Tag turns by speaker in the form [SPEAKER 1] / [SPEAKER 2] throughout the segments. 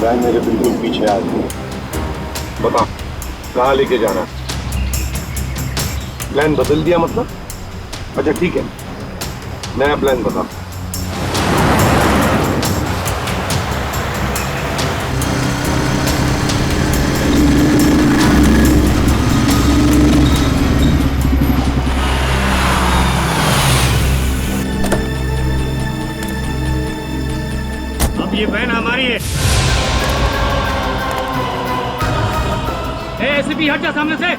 [SPEAKER 1] Van मेरे बिल्कुल पीछे आ गई। बता कहाँ लेके जाना? प्लान बदल दिया मतलब? अच्छा ठीक है, नया प्लान बता।
[SPEAKER 2] अब ये वैन हमारी है। एसीपी हट जा सामने से।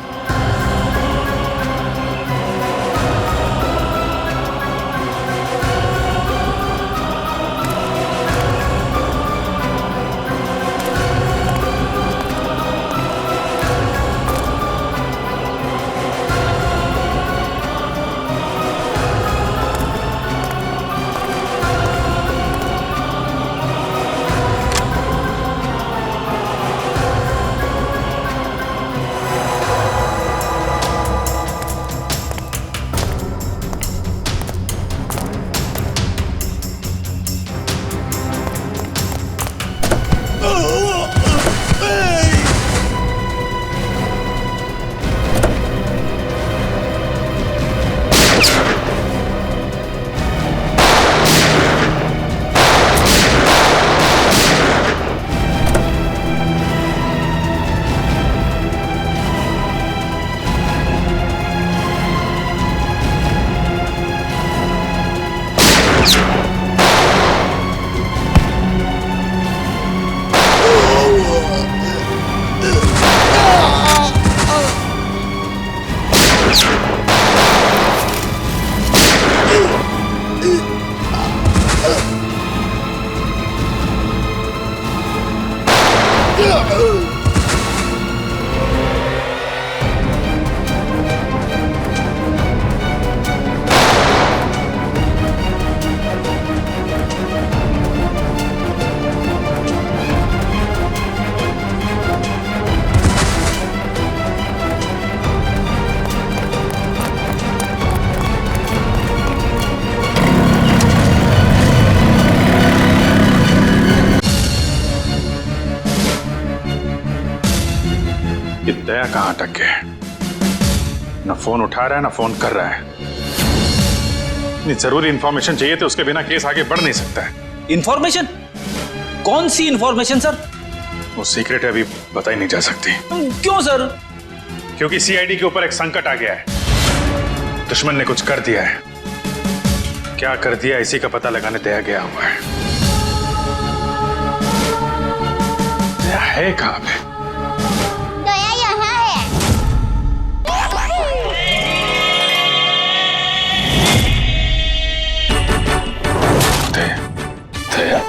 [SPEAKER 3] ये दया कहां अटक गया? ना फोन उठा रहा है ना फोन कर रहा है। इतनी जरूरी इंफॉर्मेशन चाहिए तो उसके बिना केस आगे बढ़ नहीं सकता है।
[SPEAKER 4] इंफॉर्मेशन? कौन सी इंफॉर्मेशन सर?
[SPEAKER 3] वो सीक्रेट है, अभी बताई नहीं जा सकती।
[SPEAKER 4] क्यों सर?
[SPEAKER 3] क्योंकि सीआईडी के ऊपर एक संकट आ गया है। दुश्मन ने कुछ कर दिया है। क्या कर दिया इसी का पता लगाने दया गया हुआ है। दया है कहां पे?
[SPEAKER 5] दया यहाँ है।
[SPEAKER 3] दया, दया।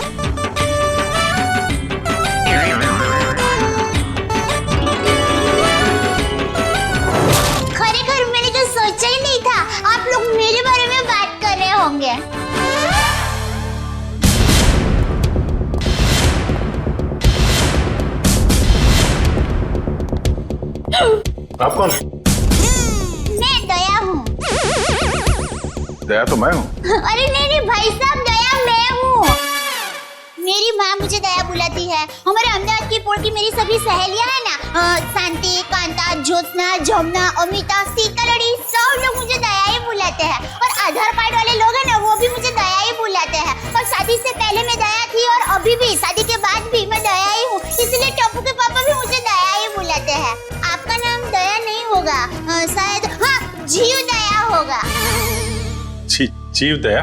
[SPEAKER 5] खरेखर मैंने तो सोचा ही नहीं था आप लोग मेरे बारे में बात कर रहे होंगे।
[SPEAKER 3] आप कौन?
[SPEAKER 5] मैं दया हूँ।
[SPEAKER 3] दया तो मैं हूँ।
[SPEAKER 5] अरे नहीं भाई साहब, दया मैं हूँ। मेरी माँ मुझे दया बुलाती है। हमारे अहमदाबाद की पोर्ट मेरी सभी सहेलियां हैं ना, शांति, कांता, ज्योत्सना, जमुना, अमिता, सीतालड़ी, सब लोग मुझे दया ही बुलाते हैं। और आधार कार्ड वाले लोग हैं ना, वो भी मुझे दया ही बुलाते हैं। और शादी से पहले मैं दया थी और अभी भी, शादी के बाद भी मैं दया ही हूँ। इसलिए टप्पू के पापा भी मुझे दया ही बुलाते हैं। आपका नाम दया नहीं होगा, शायद हाँ जीव दया होगा।
[SPEAKER 3] जीव दया?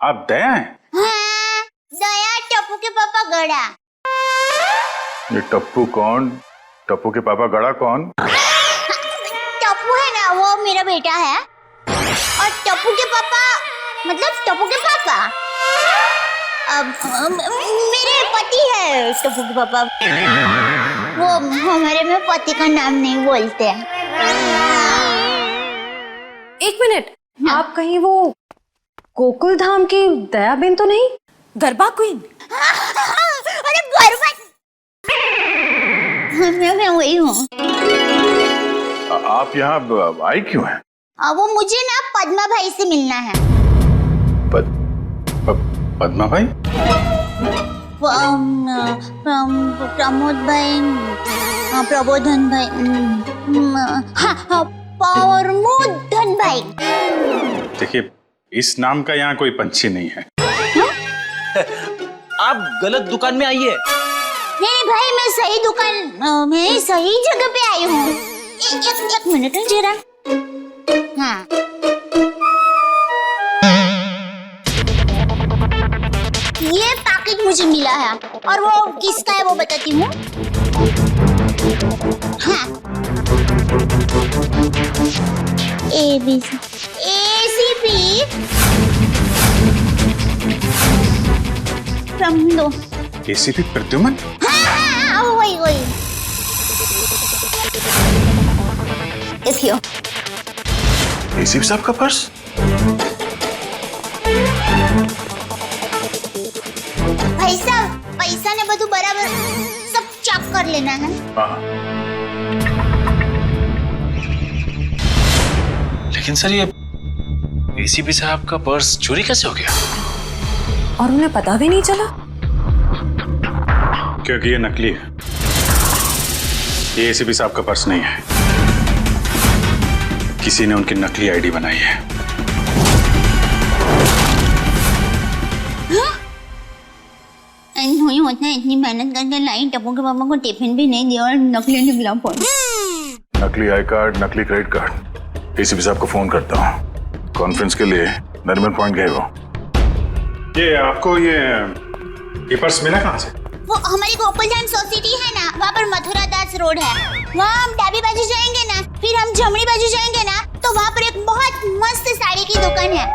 [SPEAKER 3] आप दया हैं?
[SPEAKER 5] हाँ, दया टप्पू के पापा गड़ा।
[SPEAKER 3] ये टप्पू कौन? टप्पू के पापा गड़ा कौन?
[SPEAKER 5] टप्पू है ना, वो मेरा बेटा है। और टप्पू के पापा मतलब टप्पू के पापा मेरे पति है। टप्पू के पापा वो हमारे में पति का नाम नहीं बोलते।
[SPEAKER 6] एक मिनट, आप कहीं वो गोकुल धाम की दयाबेन तो नहीं? गरबा क्वीन?
[SPEAKER 5] अरे गरबा, मैं वही हूँ।
[SPEAKER 3] आप यहाँ आई क्यों हैं?
[SPEAKER 5] वो मुझे ना पद्मा भाई से मिलना है।
[SPEAKER 3] पद्मा भाई?
[SPEAKER 5] प्रमोद भाई, प्रबोधन भाई, हाँ प्रमोदन भाई।
[SPEAKER 3] देखिए, इस नाम का यहाँ कोई पंछी नहीं है।
[SPEAKER 4] आप गलत दुकान में आई है।
[SPEAKER 5] नहीं भाई, मैं सही दुकान, मैं सही जगह पे आई हूँ। एक मिनट जरा। हाँ, ये पैकेट मुझे मिला है और वो किसका है वो बताती हूँ। हाँ, ACP प्रमोद।
[SPEAKER 3] ACP प्रद्युमन?
[SPEAKER 5] हाँ, वही। देखियो।
[SPEAKER 3] ACP साहब का पर्स?
[SPEAKER 5] भाई साहब, पैसा ने બધું बराबर सब चेक कर लेना है।
[SPEAKER 3] हाँ।
[SPEAKER 4] लेकिन सर, ये ACP साहब का पर्स चोरी कैसे हो गया?
[SPEAKER 6] और उन्हें पता भी नहीं चला?
[SPEAKER 3] क्योंकि ये नकली है। ये ACP साहब का पर्स नहीं है। किसी ने उनकी नकली आईडी बनाई है।
[SPEAKER 5] नहीं होता है, इतनी मेहनत करके लाई, टप्पू के पापा को टिफिन भी नहीं दिया और नकली निकला फोन।
[SPEAKER 7] नकली आई कार्ड, नकली क्रेडिट कार्ड। ACP साहब को फोन करता हूँ। कॉन्फ्रेंस के लिए नरीमन पॉइंट गए वो।
[SPEAKER 3] ये आपको ये पर्स मिला कहाँ से?
[SPEAKER 5] वो हमारी गोकुलधाम सोसाइटी है ना, वहाँ पर मथुरा दास रोड है। वहाँ हम डाबी बाजू जाएंगे ना, फिर हम जमनी बाजू जाएंगे ना, तो वहाँ पर एक बहुत मस्त साड़ी की दुकान है।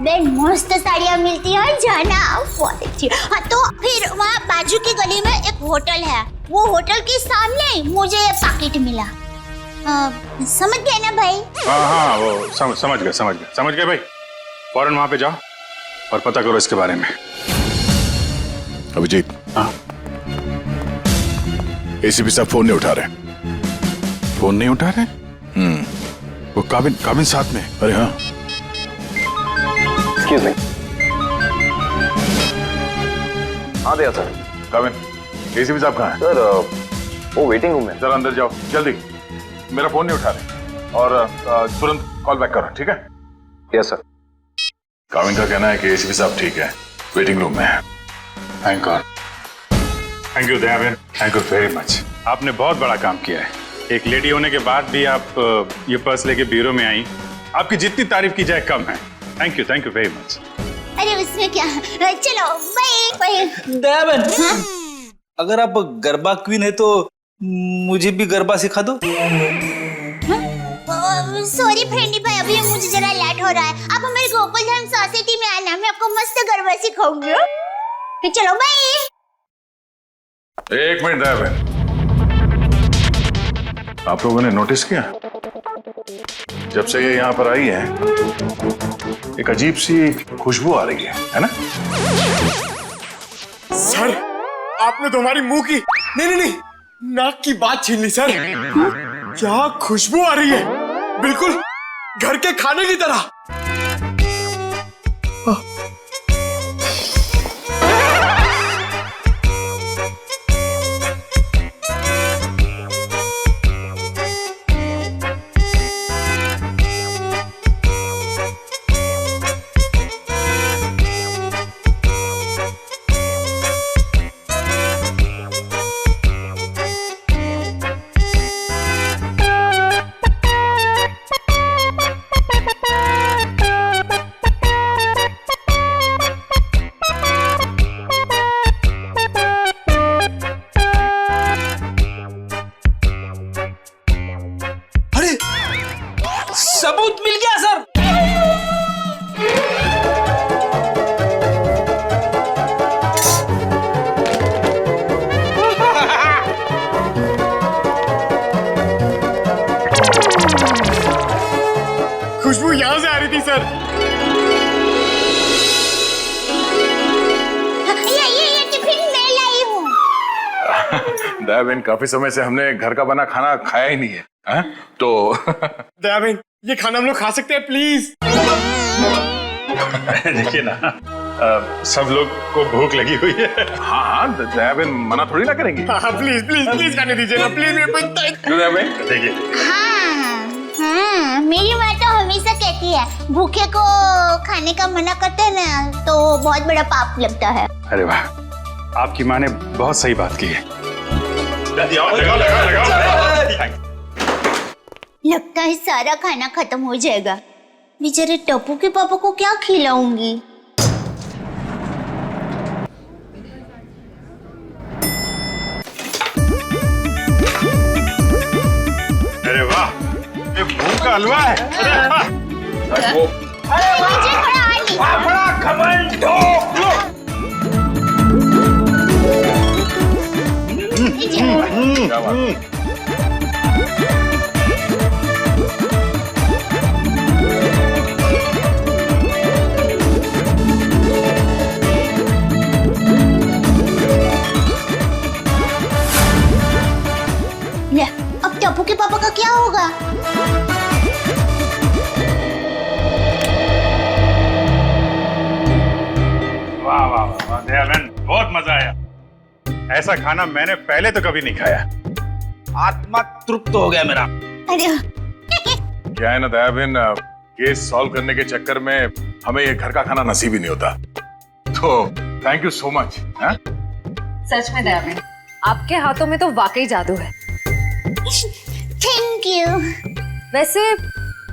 [SPEAKER 5] बेन मस्त साड़ियाँ मिलती है, जाना बहुत अच्छी। हाँ, तो फिर वहाँ बाजू की गली में एक होटल है। वो होटल के सामने मुझे ये पैकेट मिला। समझ गए ना भाई?
[SPEAKER 3] हाँ, वो समझ गए भाई। फौरन वहाँ पे जाओ और पता करो इसके बारे में।
[SPEAKER 7] अभिजीत।
[SPEAKER 3] हाँ।
[SPEAKER 7] ACP साहब फोन नहीं उठा रहे।
[SPEAKER 3] फोन नहीं उठा रहे?
[SPEAKER 7] वो काबिन साथ में। अरे हाँ।
[SPEAKER 1] Excuse me. हाँ भैया सर।
[SPEAKER 7] काबिन, ACP साहब कहाँ है?
[SPEAKER 1] सर वो वेटिंग रूम में।
[SPEAKER 7] जरा अंदर जाओ जल्दी। मेरा फोन नहीं उठा रहे और तुरंत कॉल बैक करो, ठीक है?
[SPEAKER 1] Yes sir.
[SPEAKER 7] काबिन का कहना है कि ACP साहब ठीक है, वेटिंग रूम में है।
[SPEAKER 3] Thank God. Thank you Dayaben, thank you very much. आपने बहुत बड़ा काम किया है। एक लेडी होने के बाद भी आप ये पर्स लेके ब्यूरो में आई। आपकी जितनी तारीफ की जाए कम है। Thank you very much.
[SPEAKER 5] अरे उसमें क्या, चलो बाय।
[SPEAKER 4] दयाबेन, अगर आप गरबा क्वीन है तो मुझे भी गरबा सिखा दो।
[SPEAKER 5] सॉरी फ्रेंडी भाई, अभी मुझे जरा लेट हो रहा है। आप हमारे गोकुलधाम सोसाइटी में आना, मैं आपको मस्त गरबा सिखाऊंगी। तो चलो बाय।
[SPEAKER 7] एक मिनट दयाबेन, आप लोगों ने नोटिस किया जब से ये यहाँ पर आई है एक अजीब सी खुशबू आ रही है ना?
[SPEAKER 8] सर, आपने तो हमारी मुंह की नहीं नाक की बात छीन ली सर। क्या खुशबू आ रही है, बिल्कुल घर के खाने की तरह।
[SPEAKER 4] सबूत मिल गया सर।
[SPEAKER 8] खुशबू यहां से आ रही थी सर।
[SPEAKER 5] ये टिफिन मैं लाई हूँ।
[SPEAKER 7] दयाबेन, काफी समय से हमने घर का बना खाना खाया ही नहीं है, है? तो
[SPEAKER 8] दयाबेन, ये खाना हम लोग खा सकते हैं प्लीज?
[SPEAKER 3] देखिए ना, सब लोग को भूख लगी हुई है।
[SPEAKER 7] हाँ हाँ, दया बहन मना थोड़ी ना करेंगी।
[SPEAKER 8] हाँ प्लीज प्लीज प्लीज खाने दीजिए ना, प्लीज।
[SPEAKER 7] दया बहन
[SPEAKER 3] देखिए,
[SPEAKER 5] हाँ, मेरी माँ तो हमेशा कहती है भूखे को खाने का मना करते हैं ना तो बहुत बड़ा पाप लगता है।
[SPEAKER 3] अरे वाह, आपकी माँ ने बहुत सही बात की है।
[SPEAKER 5] लगता है सारा खाना खत्म हो जाएगा। बेचारे टप्पू के पापा को क्या खिलाऊंगी?
[SPEAKER 3] अरे वाह, ये मूंग का हलवा है।
[SPEAKER 5] मुझे थोड़ा और लीजिए।
[SPEAKER 7] क्या बात है?
[SPEAKER 5] ले, अब टप्पू के पापा का क्या होगा?
[SPEAKER 3] वाह वाह वाह, दया बहन, बहुत मजा आया। ऐसा खाना मैंने पहले तो कभी नहीं खाया।
[SPEAKER 4] आत्मा तृप्त हो गया मेरा।
[SPEAKER 5] अरे
[SPEAKER 7] क्या है ना दया बहन, केस सॉल्व करने के चक्कर में हमें ये घर का खाना नसीब ही नहीं होता। तो थैंक यू सो मच।
[SPEAKER 6] सच में दया बहन, आपके हाथों में तो वाकई जादू है।
[SPEAKER 5] Thank you.
[SPEAKER 6] वैसे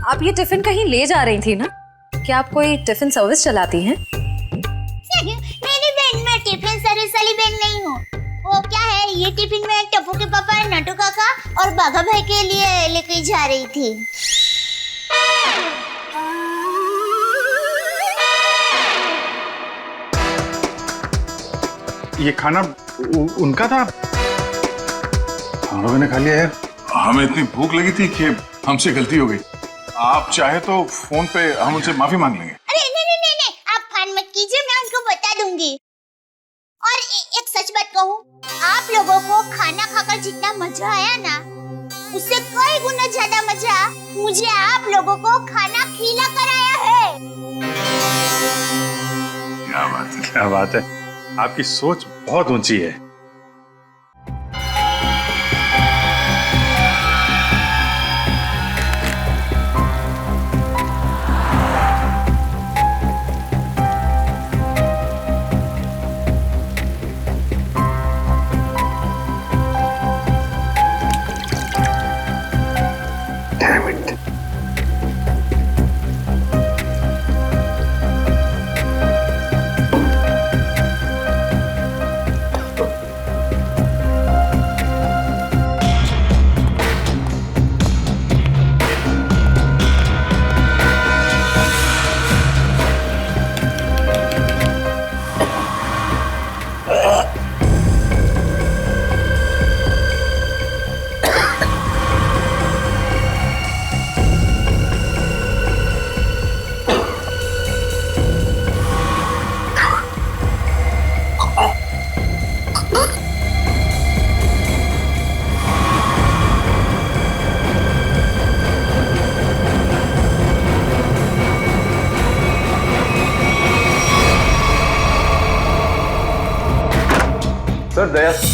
[SPEAKER 6] आप ये टिफिन कहीं ले जा रही थी ना? क्या आप कोई टिफिन सर्विस चलाती हैं?
[SPEAKER 5] मेरी बहन, मैं टिफिन सर्विस वाली बहन नहीं हूँ। वो क्या है, ये टिफिन में टप्पू के पापा, नटू काका और बाघा भाई के लिए लेके जा रही थी।
[SPEAKER 3] ये खाना उनका था, हम लोगों ने खा लिया यार।
[SPEAKER 7] हमें इतनी भूख लगी थी कि हमसे गलती हो गई। आप चाहे तो फोन पे हम उनसे माफी मांग लेंगे।
[SPEAKER 5] अरे नहीं, आप फान मत कीजिए, मैं उनको बता दूंगी। और एक सच बात कहूँ, आप लोगों को खाना खाकर जितना मजा आया ना, उससे कई गुना ज्यादा मजा मुझे आप लोगों को खाना खिला कर आया है।
[SPEAKER 7] क्या बात है।
[SPEAKER 3] क्या बात है, आपकी सोच बहुत ऊंची है।
[SPEAKER 1] सर दया सर,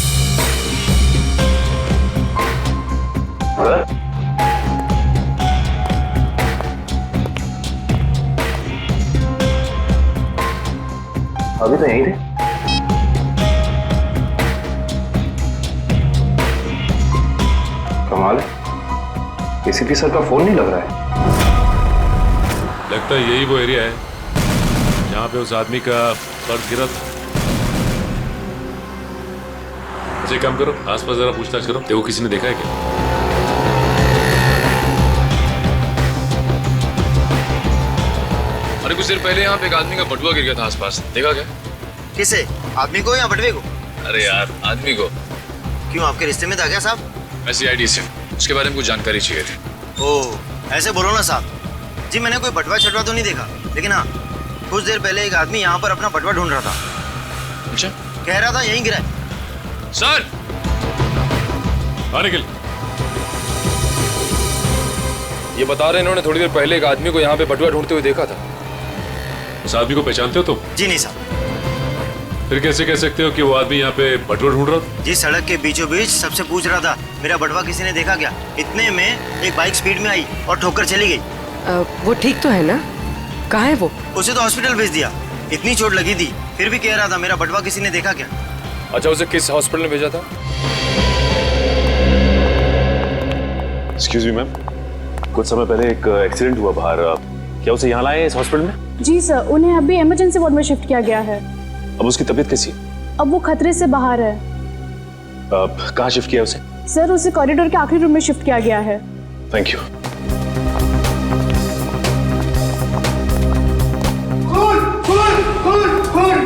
[SPEAKER 1] अभी तो यहीं थे। कमाल है, एसीपी सर का फोन नहीं लग रहा है।
[SPEAKER 9] लगता है यही वो एरिया है जहाँ पे उस आदमी का पर्स गिरा था। अच्छा एक काम करो, आसपास जरा पूछताछ करो, देखो किसी ने देखा है क्या। अरे कुछ देर पहले यहाँ पे एक आदमी का बटुआ गिर गया था आसपास, देखा क्या?
[SPEAKER 10] किसे? आदमी को या बटवे को?
[SPEAKER 9] अरे यार आदमी को।
[SPEAKER 10] क्यों, आपके रिश्ते में था क्या साहब?
[SPEAKER 9] ऐसी आईडी से उसके बारे में कुछ जानकारी चाहिए थी।
[SPEAKER 10] ओह ऐसे बोलो ना साहब जी, मैंने कोई बटवा छटवा तो नहीं देखा, लेकिन हाँ कुछ देर पहले एक आदमी यहाँ पर अपना बटवा ढूंढ रहा था।
[SPEAKER 9] अच्छा,
[SPEAKER 10] कह रहा था यहीं गिरा है।
[SPEAKER 9] सर आने के लिए। ये बता रहे इन्होंने थोड़ी देर पहले एक आदमी को यहाँ पे बटुआ ढूंढते हुए देखा था। उस आदमी को पहचानते हो तुम?
[SPEAKER 10] जी नहीं साहब।
[SPEAKER 9] फिर कैसे कह सकते हो कि वो आदमी यहाँ पे बटुआ ढूंढ रहा था?
[SPEAKER 10] जी सड़क के बीचों बीच सबसे पूछ रहा था मेरा बटवा किसी ने देखा क्या। इतने में एक बाइक स्पीड में आई और ठोकर चली गई।
[SPEAKER 6] वो ठीक तो है ना? कहाँ है वो?
[SPEAKER 10] उसे तो हॉस्पिटल भेज दिया, इतनी चोट लगी थी फिर भी कह रहा था मेरा बटवा किसी ने देखा क्या।
[SPEAKER 9] अच्छा, उसे किस हॉस्पिटल में भेजा था?
[SPEAKER 11] एक्सक्यूज मी मैम, कुछ समय पहले एक एक्सीडेंट हुआ बाहर, क्या उसे यहाँ लाए इस हॉस्पिटल में?
[SPEAKER 12] जी सर, उन्हें अभी इमरजेंसी वार्ड में शिफ्ट किया गया है।
[SPEAKER 11] अब उसकी तबीयत कैसी है?
[SPEAKER 12] अब वो खतरे से बाहर है।
[SPEAKER 11] कहाँ शिफ्ट किया उसे?
[SPEAKER 12] सर, उसे कॉरिडोर के आखिरी रूम में शिफ्ट किया गया है।
[SPEAKER 11] Thank you.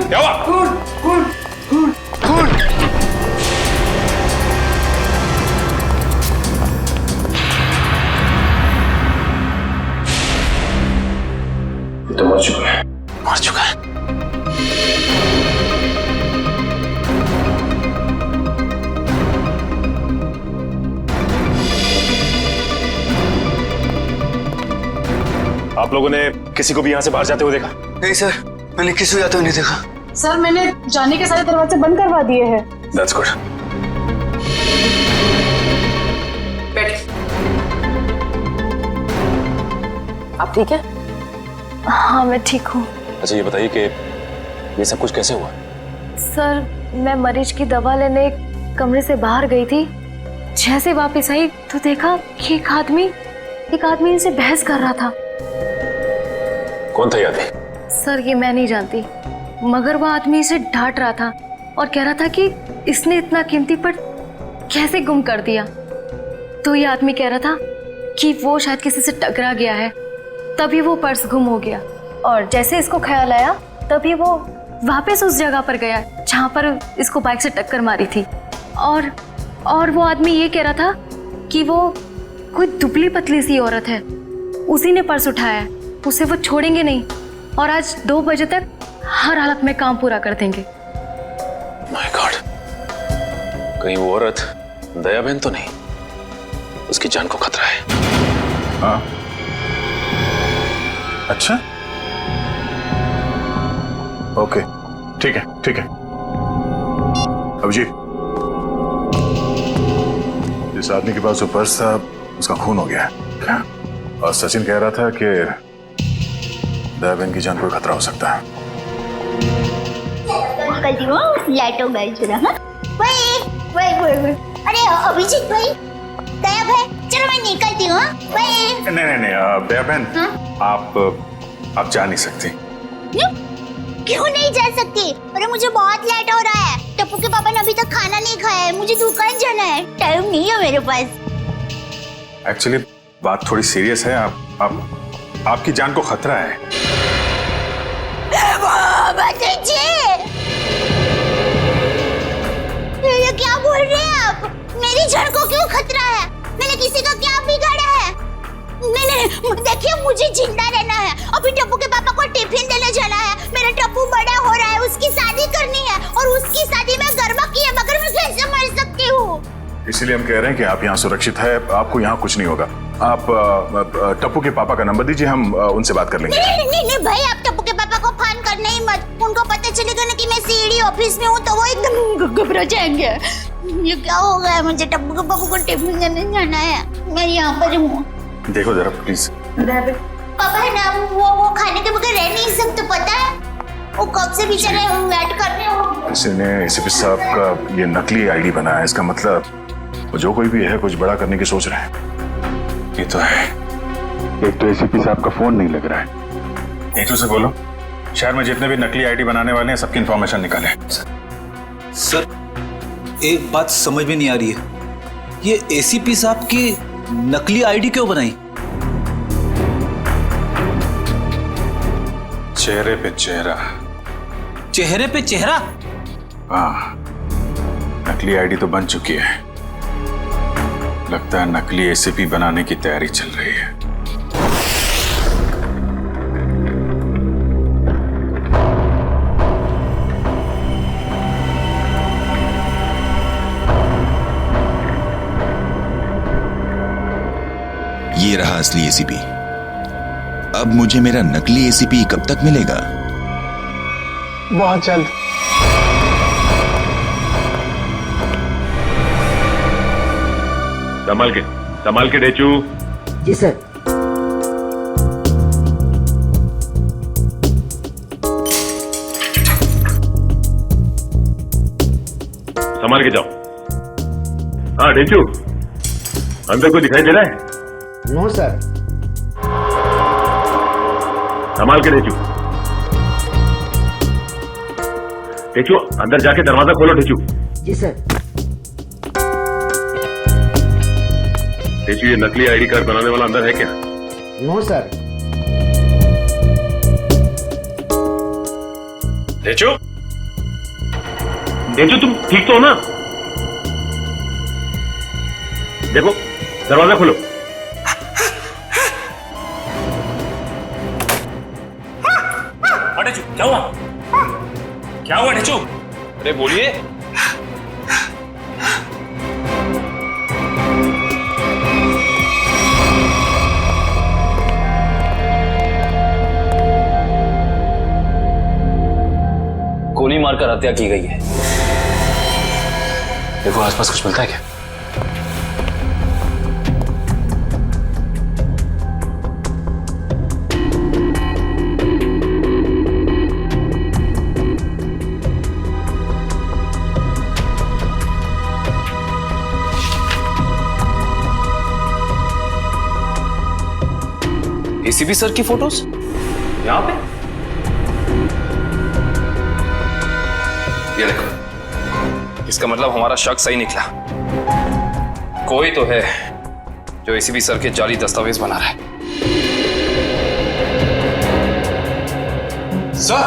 [SPEAKER 3] क्या हुआ?
[SPEAKER 11] ये तो मर चुका है। मर चुका है। आप लोगों ने किसी को भी यहाँ से बाहर जाते हुए देखा?
[SPEAKER 10] नहीं सर, मैंने किसी को जाते हुए नहीं देखा।
[SPEAKER 12] सर, मैंने जाने के सारे दरवाजे बंद करवा दिए हैं।
[SPEAKER 11] That's good.
[SPEAKER 6] आप ठीक है?
[SPEAKER 13] हाँ, मैं ठीक हूँ।
[SPEAKER 11] अच्छा, ये बताइए कि ये सब कुछ कैसे हुआ?
[SPEAKER 13] सर, मैं मरीज की दवा लेने कमरे से बाहर गई थी। जैसे वापस आई तो देखा कि एक आदमी इनसे बहस कर रहा था।
[SPEAKER 11] कौन था ये आदमी?
[SPEAKER 13] सर, ये मैं नहीं जानती, मगर वो आदमी इसे डांट रहा था और कह रहा था कि इसने इतना कीमती पर्स कैसे गुम कर दिया। तो ये आदमी कह रहा था कि वो शायद किसी से टकरा गया है, तभी वो पर्स गुम हो गया। और जैसे इसको ख्याल आया तभी वो वापस उस जगह पर गया जहाँ पर इसको बाइक से टक्कर मारी थी। और वो आदमी ये कह रहा था कि वो कोई दुबली पतली सी औरत है, उसी ने पर्स उठाया है, उसे वो छोड़ेंगे नहीं और आज 2 बजे तक हर हालत में काम पूरा कर देंगे।
[SPEAKER 11] माय गॉड, कहीं वो औरत दया बहन तो नहीं? उसकी जान को खतरा है।
[SPEAKER 7] हाँ, अच्छा, ओके, ठीक है, ठीक है। अभिजीत, जिस आदमी के पास वो पर्स था उसका खून हो गया है क्या? और सचिन कह रहा था कि दया बहन की जान को खतरा हो सकता है।
[SPEAKER 5] लाइटो गई जरा। हाँ, वही। अरे अभिजीत भाई, दया भाई, चलो मैं निकलती हूँ।
[SPEAKER 7] नहीं, दया बहन, आप जा नहीं सकती।
[SPEAKER 5] क्यों नहीं जा सकती? अरे मुझे बहुत लेट हो रहा है। टप्पू के पापा ने अभी तक खाना नहीं खाया है, मुझे दुकान जाना है, टाइम नहीं है मेरे पास।
[SPEAKER 3] एक्चुअली बात थोड़ी सीरियस है। आपकी जान को खतरा है।
[SPEAKER 5] ये क्या बोल रहे हैं आप? मेरी जान को क्यों खतरा है? मैंने किसी का क्या बिगाड़ा है? नहीं, देखिए, मुझे जिंदा रहना है। अभी टप्पू के पापा को टिफिन देने जाना है। मेरा टप्पू बड़ा हो रहा है, उसकी शादी करनी है और उसकी शादी में गरबा की है, मगर मैं कैसे मर सकती हूँ?
[SPEAKER 7] इसीलिए हम कह रहे हैं कि आप यहाँ सुरक्षित है, आपको यहाँ कुछ नहीं होगा। आप टप्पू के पापा का नंबर दीजिए, हम उनसे बात कर लेंगे।
[SPEAKER 5] नहीं भाई, आप टप्पू के पापा को फोन करना ही मत। उनको पता चलेगा ना कि मैं सीडी ऑफिस में हूँ तो वो एकदम घबरा जाएंगे। ये क्या हो गया? मुझे टप्पू के पापा को टिफिन देने जाना है, मैं यहाँ पर हूँ।
[SPEAKER 7] देखो जरा प्लीज।
[SPEAKER 5] पापा है ना, वो खाने के बगैर रह नहीं सकते, पता है? वो कब से बेचारे वेट कर रहे हो।
[SPEAKER 7] किसी ने एसीपी साहब का ये नकली आईडी बनाया है, इसका मतलब वो जो कोई भी है कुछ बड़ा करने की सोच रहे हैं।
[SPEAKER 3] ये तो है। एक तो एसीपी साहब का फोन नहीं लग रहा है। नीतू से बोलो, शहर में जितने भी नकली आईडी बनाने वाले हैं सबकी इंफॉर्मेशन निकाले।
[SPEAKER 4] सर, एक बात समझ में नहीं आ रही है, ये एसीपी साहब की नकली आईडी क्यों बनाई?
[SPEAKER 3] चेहरे पे चेहरा।
[SPEAKER 4] चेहरे पे चेहरा?
[SPEAKER 3] हाँ, नकली आईडी तो बन चुकी है। लगता है नकली एसीपी बनाने की तैयारी चल रही है।
[SPEAKER 14] ये रहा असली एसीपी। अब मुझे मेरा नकली एसीपी कब तक मिलेगा? बहुत जल्द।
[SPEAKER 9] संभाल के डेचू।
[SPEAKER 14] जी सर।
[SPEAKER 9] संभाल के जाओ। हाँ डेचू, अंदर कोई दिखाई दे रहा है?
[SPEAKER 14] No sir.
[SPEAKER 9] संभाल के डेचू। डेचू अंदर जाके दरवाजा खोलो डेचू।
[SPEAKER 14] जी सर।
[SPEAKER 9] डेचू ये नकली आईडी कार्ड बनाने वाला अंदर है क्या?
[SPEAKER 14] No sir.
[SPEAKER 9] डेचू, डेचू तुम ठीक तो हो ना? देखो दरवाजा खोलो।
[SPEAKER 11] डेचू क्या हुआ? क्या हुआ डेचू? अरे बोलिए। गोली मारकर हत्या की गई है। देखो आसपास कुछ मिलता है क्या? एसीपी सर की फोटोज यहां पे? ये देखो, इसका मतलब हमारा शक सही निकला। कोई तो है जो एसीपी सर के जाली दस्तावेज बना रहा है। सर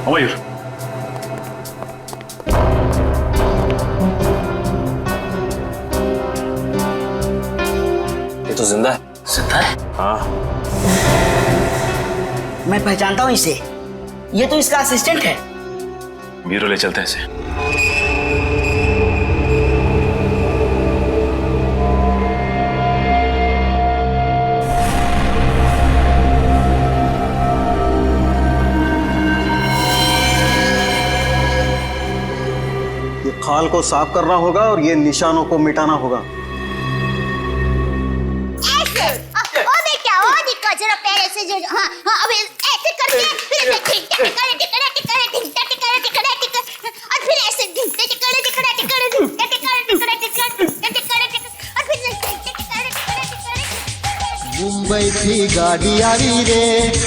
[SPEAKER 3] मयूर,
[SPEAKER 10] ये तो जिंदा है।
[SPEAKER 14] जिंदा है?
[SPEAKER 10] हाँ।
[SPEAKER 14] मैं पहचानता हूँ इसे। ये तो इसका असिस्टेंट है।
[SPEAKER 11] ब्यूरो ले चलते हैं इसे।
[SPEAKER 15] ये खाल को साफ करना होगा और ये निशानों को मिटाना होगा।
[SPEAKER 5] जरा पैर ऐसे जो हाँ हाँ अब ऐसे करके फिर ऐसे टिकड़ा टिकड़ा टिकड़ा टिकड़ा टिकड़ा टिकड़ा टिकड़ा टिकड़ा और फिर ऐसे टिकड़ा टिकड़ा टिकड़ा टिकड़ा टिकड़ा टिकड़ा टिकड़ा टिकड़ा टिकड़ा और फिर टिकड़ा टिकड़ा।
[SPEAKER 16] मुंबई की गाड़ी आ रही रे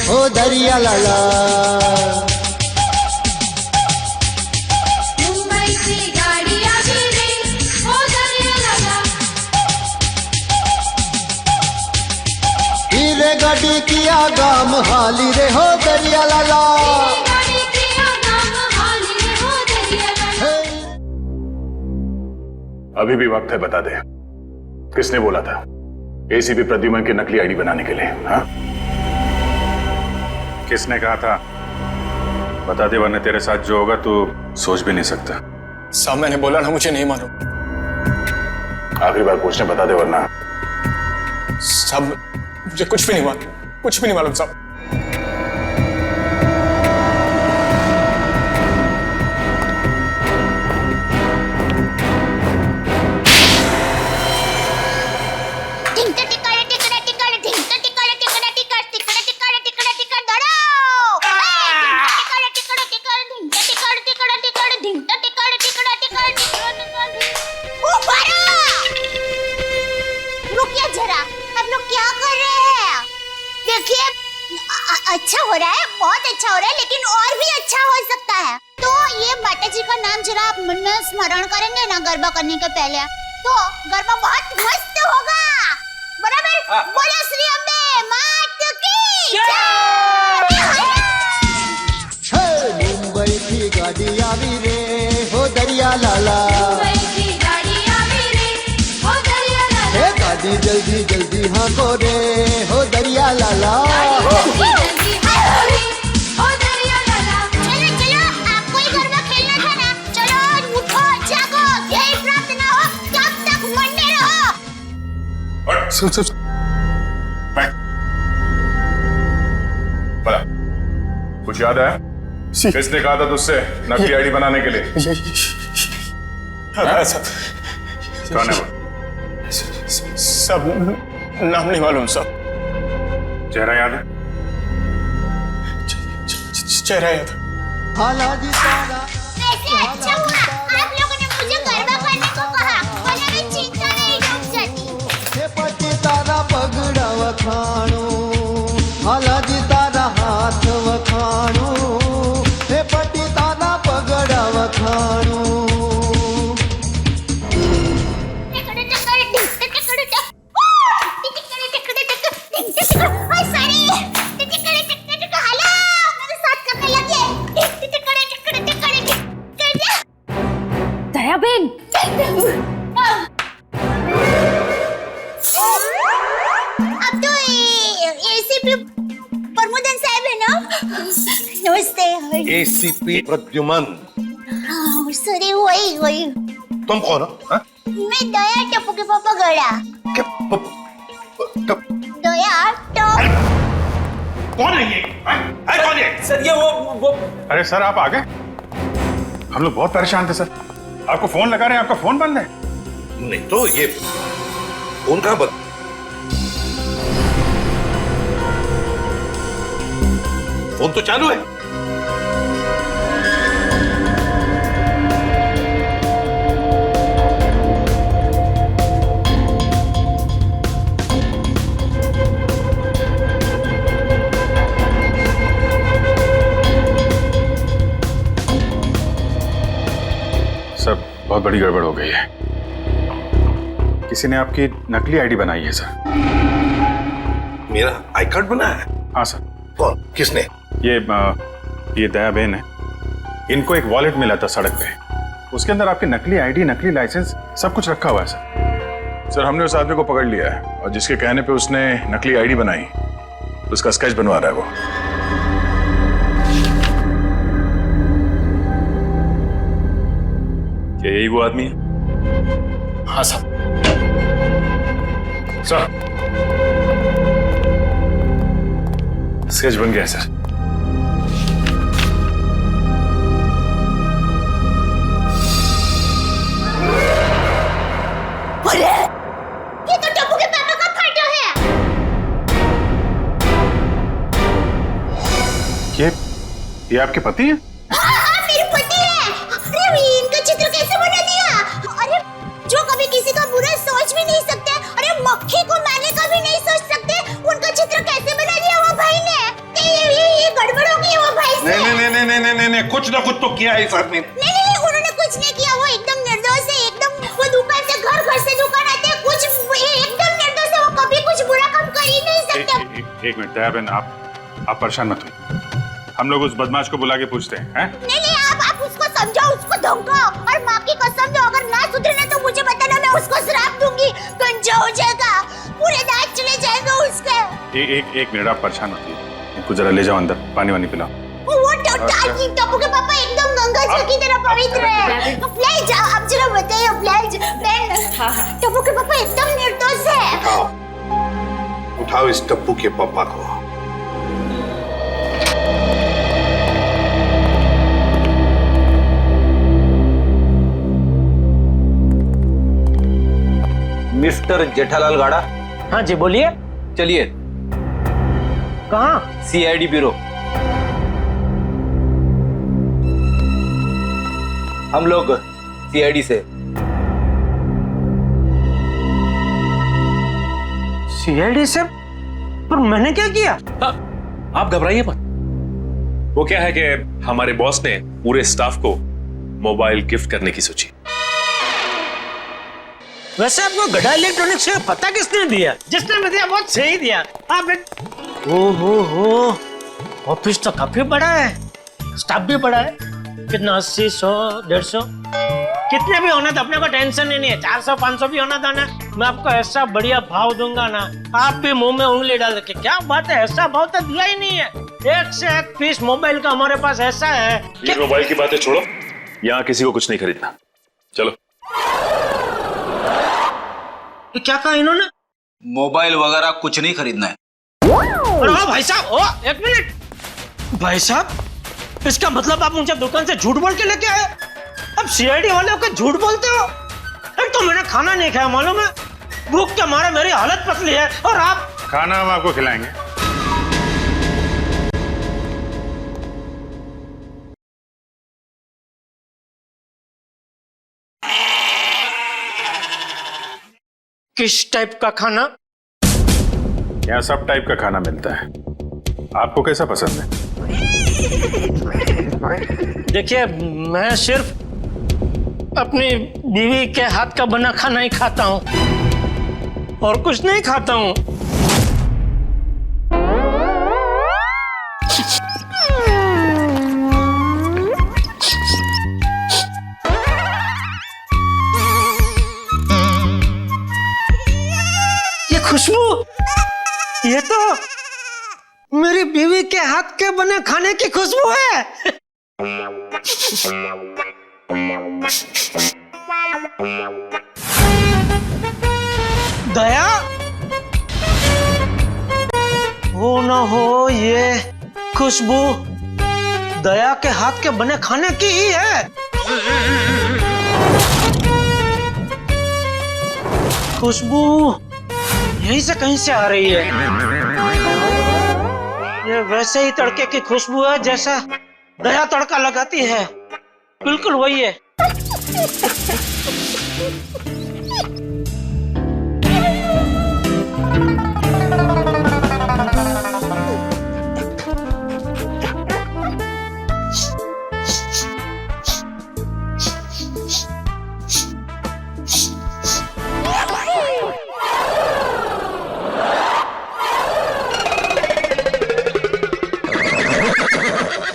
[SPEAKER 16] ओ दरिया लाला।
[SPEAKER 17] मुंबई की गाड़ी आ रही रे ओ दरिया लाला।
[SPEAKER 16] हीरे गाड़ी की आगाम हाली रे हो दरिया लाला।
[SPEAKER 7] अभी भी वक्त है, बता दे किसने बोला था एसीपी प्रद्युमन की नकली आईडी बनाने के लिए? हाँ,
[SPEAKER 3] किसने कहा था? बता दे वरना तेरे साथ जो होगा तू सोच भी नहीं सकता।
[SPEAKER 8] साहब मैंने बोला ना, मुझे नहीं मालूम।
[SPEAKER 7] आखिरी बार पूछने, बता दे वरना।
[SPEAKER 8] साहब मुझे कुछ भी नहीं मालूम, कुछ भी नहीं मालूम साहब।
[SPEAKER 5] अच्छा हो रहा है, बहुत अच्छा हो रहा है, लेकिन और भी अच्छा हो सकता है। तो ये माता जी का नाम जरा आप मन में स्मरण करेंगे ना गरबा करने के पहले, तो गरबा बहुत मस्त होगा। बराबर? बोलो श्री अम्बे मात की
[SPEAKER 16] जय। मुंबई की गाड़ी आवी रे हो दरिया लाला। गाड़ी जल्दी जल्दी हाँको रे हो दरिया लाला।
[SPEAKER 7] सुन कुछ याद है? किसने कहा था तुझसे नकली आईडी बनाने के लिए? कौन है वो?
[SPEAKER 8] सब नाम नहीं मालूम सब।
[SPEAKER 7] चेहरा याद है?
[SPEAKER 8] चेहरा याद।
[SPEAKER 5] वैसे अच्छा हुआ आप लोगों ने मुझे गरबा करने को कहा, वरना मैं चिंता नहीं डूब जाती।
[SPEAKER 16] पटी तारा पगड़ा वखाणो, हालाजी तारा हाथ वखाणो, हे पटी तारा पगड़ा वखाणो।
[SPEAKER 6] दयाबेन,
[SPEAKER 5] अब तो एसीपी प्रमोदन साहब है ना? नमस्ते।
[SPEAKER 1] एसीपी प्रद्युमन।
[SPEAKER 5] सॉरी, वही।
[SPEAKER 1] तुम कौन हो? हाँ?
[SPEAKER 5] मैं दया टप्पू के पापा गड़ा। दया टप।
[SPEAKER 3] कौन है ये? कौन है?
[SPEAKER 4] सर ये वो
[SPEAKER 3] अरे सर आप आ गए? हम लोग बहुत परेशान थे सर, आपको फोन लगा रहे हैं, आपका फोन बंद है।
[SPEAKER 1] नहीं तो ये फोन कहाँ बंद? फोन तो चालू है।
[SPEAKER 3] सब बहुत बड़ी गड़बड़ हो गई है। किसी ने आपकी नकली आईडी बनाई है सर।
[SPEAKER 1] मेरा आई कार्ड बना है?
[SPEAKER 3] हाँ सर।
[SPEAKER 1] कौन? किसने?
[SPEAKER 3] ये दया बहन है, इनको एक वॉलेट मिला था सड़क पे, उसके अंदर आपकी नकली आईडी, नकली लाइसेंस सब कुछ रखा हुआ है सर।
[SPEAKER 7] सर हमने उस आदमी को पकड़ लिया है और जिसके कहने पे उसने नकली आईडी बनाई, उसका स्केच बनवा रहा है वो।
[SPEAKER 3] क्या यही वो आदमी है?
[SPEAKER 8] हाँ साहब।
[SPEAKER 3] सर स्केच बन गया सर।
[SPEAKER 5] अरे ये तो टप्पू के पापा का फोटो है।
[SPEAKER 3] ये आपके पति हैं?
[SPEAKER 5] हाँ, मेरे पति है। अरे इनका चित्र कैसे बना दिया? अरे जो कभी किसी का बुरा सोच भी नहीं सकते, अरे मक्खी को मारने का भी नहीं सोच सकते, उनका चित्र कैसे बना दिया वो भाई ने? ये गड़बड़ हो गई वो भाई से।
[SPEAKER 1] नहीं, कुछ ना कुछ तो किया है इस आदमी ने।
[SPEAKER 5] नहीं, उन्होंने कुछ नहीं किया, वो एकदम निर्दोष है, एकदम। वो दुकान से घर से दुकान आते हैं, कुछ एकदम निर्दोष है, वो कभी कुछ बुरा काम कर ही नहीं सकते।
[SPEAKER 3] एक मिनट दया बहन, आप परेशान मत होइए, हम लोग उस बदमाश को बुला के पूछते हैं।
[SPEAKER 5] नहीं, आप उसको समझाओ, उसको धमकाओ, और माँ की कसम दो, अगर ना सुधरे ना तो मुझे बताना, मैं उसको श्राप दूंगी, गंजा हो जाएगा, पूरे दांत चले जाएंगे उसके।
[SPEAKER 3] एक मिनट आप परेशान मत होइए, इनको जरा ले जाओ अंदर, पानी वानी पिलाओ।
[SPEAKER 5] वो टप्पू के पापा एकदम गंगा जल की तरह पवित्र है। ले जाओ, आप जरा बताइए बहन। टप्पू के पापा एकदम निर्दोष है।
[SPEAKER 1] उठाओ इस टप्पू के पापा को।
[SPEAKER 4] मिस्टर जेठालाल गाड़ा।
[SPEAKER 14] हाँ जी बोलिए।
[SPEAKER 4] चलिए।
[SPEAKER 14] कहाँ?
[SPEAKER 4] CID bureau. हम लोग सीआईडी से।
[SPEAKER 14] सीआईडी से? पर मैंने क्या किया?
[SPEAKER 11] आप घबराइए मत। वो क्या है कि हमारे बॉस ने पूरे स्टाफ को मोबाइल गिफ्ट करने की सोची।
[SPEAKER 14] वैसे आपको गड़ा इलेक्ट्रॉनिक्स से पता किसने दिया? जिसने भी दिया बहुत सही दिया। आप ओहो, ऑफिस तो काफी बड़ा है, स्टाफ भी बड़ा है। कितना 80, 100, 150 कितने भी होना था, अपने को टेंशन ही नहीं है। 400, 500 भी होना था ना, मैं आपको ऐसा बढ़िया भाव दूंगा ना, आप भी मुंह में उंगली डाल रखे। क्या बात है, ऐसा भाव तो दिया ही नहीं है। एक से एक पीस मोबाइल का हमारे पास ऐसा है।
[SPEAKER 11] ये मोबाइल की बातें छोड़ो, यहाँ किसी को कुछ नहीं खरीदना। चलो।
[SPEAKER 14] क्या कहा इन्होंने?
[SPEAKER 4] मोबाइल वगैरह कुछ नहीं खरीदना है।
[SPEAKER 14] अरे भाई साहब, एक मिनट। भाई साहब, इसका मतलब आप मुझे दुकान से झूठ बोल के लेके आए? अब सीआईडी वाले होकर झूठ बोलते हो? एक तो मैंने खाना नहीं खाया, मालूम है? भूख के मारे मेरी हालत पतली है, और आप?
[SPEAKER 3] खाना हम आपको खिलाएंगे।
[SPEAKER 14] किस टाइप का खाना?
[SPEAKER 3] यहाँ सब टाइप का खाना मिलता है, आपको कैसा पसंद है?
[SPEAKER 14] देखिए, मैं सिर्फ अपनी बीवी के हाथ का बना खाना ही खाता हूँ, और कुछ नहीं खाता हूँ। ये खुशबू, ये तो मेरी बीवी के हाथ के बने खाने की खुशबू है। दया, हो ना हो ये खुशबू दया के हाथ के बने खाने की ही है। खुशबू यहीं से कहीं से आ रही है। ये वैसे ही तड़के की खुशबू है जैसा दया तड़का लगाती है, बिल्कुल वही है।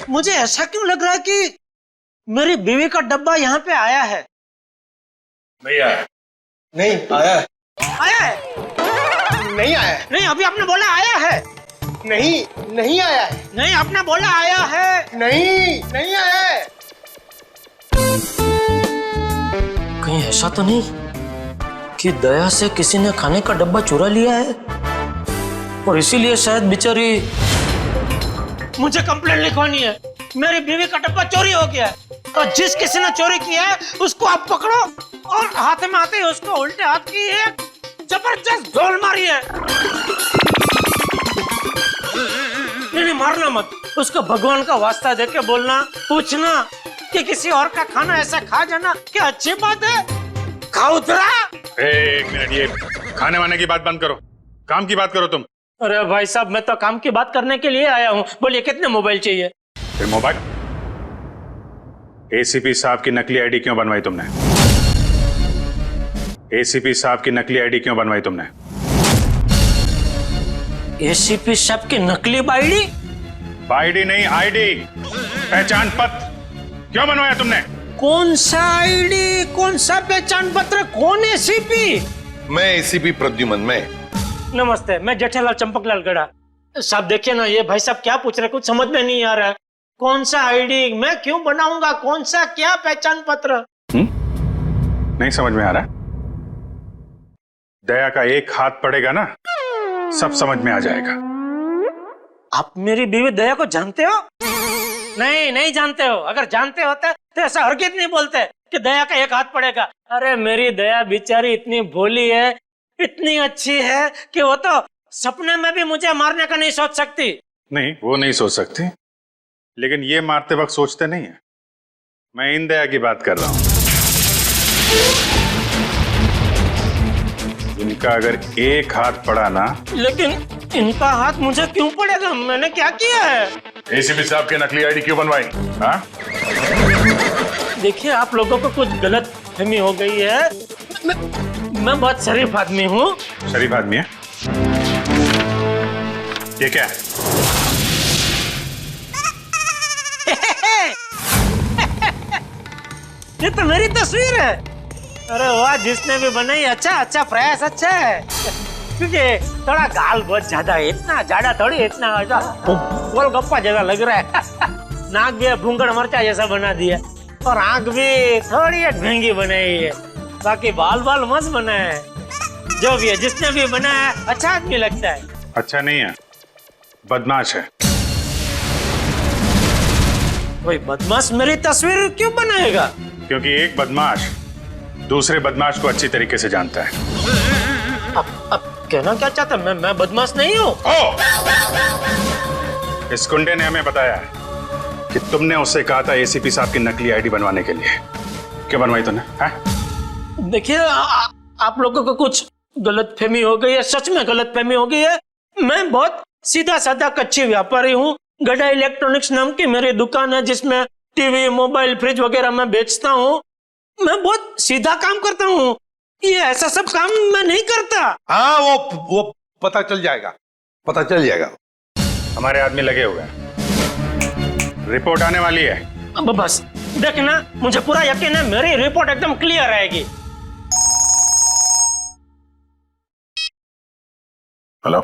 [SPEAKER 14] मुझे ऐसा क्यों लग रहा है कि मेरी बीवी का डब्बा यहाँ पे आया है?
[SPEAKER 7] नहीं आया।
[SPEAKER 8] नहीं आया है।
[SPEAKER 14] आया है?
[SPEAKER 8] नहीं आया है।
[SPEAKER 14] नहीं, अभी आपने बोला आया है।
[SPEAKER 8] नहीं, नहीं आया है।
[SPEAKER 14] नहीं, आपने बोला आया है।
[SPEAKER 8] नहीं, नहीं आया है।
[SPEAKER 14] कहीं ऐसा तो नहीं कि दया से किसी ने खाने का डब्बा चुरा लिया है, और इसीलिए शायद बेचारी मुझे कंप्लेंट लिखवानी है। मेरी बीवी का डब्बा चोरी हो गया है, और जिस किसी ने चोरी किया है उसको आप पकड़ो, और हाथ में आते ही उसको उल्टे हाथ की एक जबरदस्त ढोल मारी है। नहीं, मारना मत, उसको भगवान का वास्ता देके बोलना, पूछना कि किसी और का खाना ऐसा खा जाना क्या अच्छी बात है? खाउतरा।
[SPEAKER 3] एक मिनट, ये खाने वाने की बात बंद करो, काम की बात करो तुम।
[SPEAKER 14] अरे भाई साहब, मैं तो काम की बात करने के लिए आया हूँ। बोलिए, कितने मोबाइल चाहिए?
[SPEAKER 3] फिर मोबाइल? एसीपी साहब की नकली आईडी क्यों बनवाई तुमने? एसीपी साहब की नकली आईडी क्यों बनवाई तुमने?
[SPEAKER 14] एसीपी साहब की नकली आईडी?
[SPEAKER 3] आईडी नहीं, आईडी, पहचान पत्र क्यों बनवाया तुमने?
[SPEAKER 14] कौन सा आईडी, कौन सा पहचान पत्र, कौन एसीपी?
[SPEAKER 7] मैं एसीपी प्रद्युमन। मैं
[SPEAKER 14] नमस्ते, मैं जेठालाल चंपकलाल गड़ा। साहब देखिए ना, ये भाई साहब क्या पूछ रहे, कुछ समझ में नहीं आ रहा है। कौन सा आईडी, मैं क्यों बनाऊंगा, कौन सा क्या पहचान पत्र?
[SPEAKER 3] नहीं समझ में आ रहा? दया का एक हाथ पड़ेगा ना, सब समझ में आ जाएगा।
[SPEAKER 14] आप मेरी बीवी दया को जानते हो? नहीं, नहीं जानते हो। अगर जानते होते तो ऐसा हरगिज़ नहीं बोलते कि दया का एक हाथ पड़ेगा। अरे मेरी दया बेचारी इतनी भोली है, इतनी अच्छी है कि वो तो सपने में भी मुझे मारने का नहीं सोच सकती।
[SPEAKER 3] नहीं, वो नहीं सोच सकती, लेकिन ये मारते वक्त सोचते नहीं है। मैं इन दया की बात कर रहा हूं। इनका अगर एक हाथ पड़ा ना।
[SPEAKER 14] लेकिन इनका हाथ मुझे क्यों पड़ेगा? मैंने क्या किया है?
[SPEAKER 7] एसीपी साहब की नकली आईडी क्यों बनवाई? हाँ?
[SPEAKER 14] देखिए, आप लोगों को कुछ गलत फहमी हो गई है। मैं बहुत शरीफ आदमी हूँ।
[SPEAKER 3] शरीफ आदमी है? ये क्या है?
[SPEAKER 14] ये तो मेरी तस्वीर है। अरे वाह, जिसने भी बनाई अच्छा प्रयास, अच्छा है। क्योंकि थोड़ा गाल बहुत ज्यादा है, इतना ज्यादा थोड़ी, इतना गोलगप्पा जैसा लग रहा है। नाक भी भूंगड़ मरचा जैसा बना दिया, और आंख भी थोड़ी ढंगी बनाई है। बाकी बाल मस्त बना है। जो भी है, जिसने भी बनाया अच्छा आदमी लगता है।
[SPEAKER 3] अच्छा नहीं है, बदमाश है।
[SPEAKER 14] कोई बदमाश मेरी तस्वीर क्यों बनाएगा?
[SPEAKER 3] क्योंकि एक बदमाश दूसरे बदमाश को अच्छी तरीके से जानता है।
[SPEAKER 14] अब कहना क्या चाहता है? मैं बदमाश नहीं हूँ।
[SPEAKER 3] इस गुंडे ने हमें बताया है कि तुमने उससे कहा था एसीपी साहब की नकली आईडी बनवाने के लिए। क्यों बनवाई तूने?
[SPEAKER 14] देखिए आप लोगों को कुछ गलतफहमी हो गई है, सच में गलतफहमी हो गई है। मैं बहुत सीधा साधा कच्ची व्यापारी हूँ। गड़ा इलेक्ट्रॉनिक्स नाम की मेरी दुकान है जिसमें टीवी, मोबाइल, फ्रिज वगैरह मैं बेचता हूँ। मैं बहुत सीधा काम करता हूँ, ये ऐसा सब काम मैं नहीं करता।
[SPEAKER 1] हाँ वो पता चल जाएगा, पता चल जाएगा।
[SPEAKER 3] हमारे आदमी लगे हुए हैं, रिपोर्ट आने वाली है।
[SPEAKER 14] अब बस देखना, मुझे पूरा यकीन है मेरी रिपोर्ट एकदम क्लियर आएगी।
[SPEAKER 7] हेलो,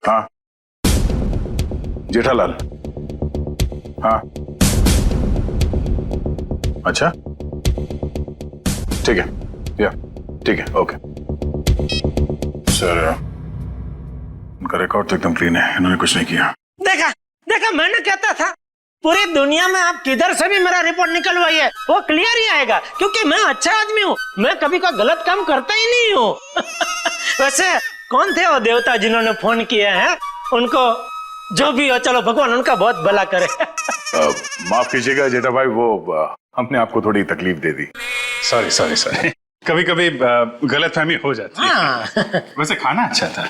[SPEAKER 7] हाँ जेठालाल, हाँ अच्छा ठीक है, या ठीक है, ओके सर। उनका रिकॉर्ड तो एकदम क्लीन है, इन्होंने कुछ नहीं किया।
[SPEAKER 14] देखा देखा, मैंने कहता था पूरी दुनिया में आप किधर से भी मेरा रिपोर्ट निकलवाइए वो क्लियर ही आएगा, क्योंकि मैं अच्छा आदमी हूँ, मैं कभी कोई गलत काम करता ही नहीं हूँ। वैसे कौन थे वो देवता जिन्होंने फोन किया है? उनको जो भी हो, चलो भगवान उनका बहुत भला करे।
[SPEAKER 7] माफ कीजिएगा जेठा भाई, वो हमने आपको थोड़ी तकलीफ दे दी।
[SPEAKER 3] सॉरी सॉरी सॉरी, कभी कभी गलतफहमी हो जाती है। वैसे खाना अच्छा था।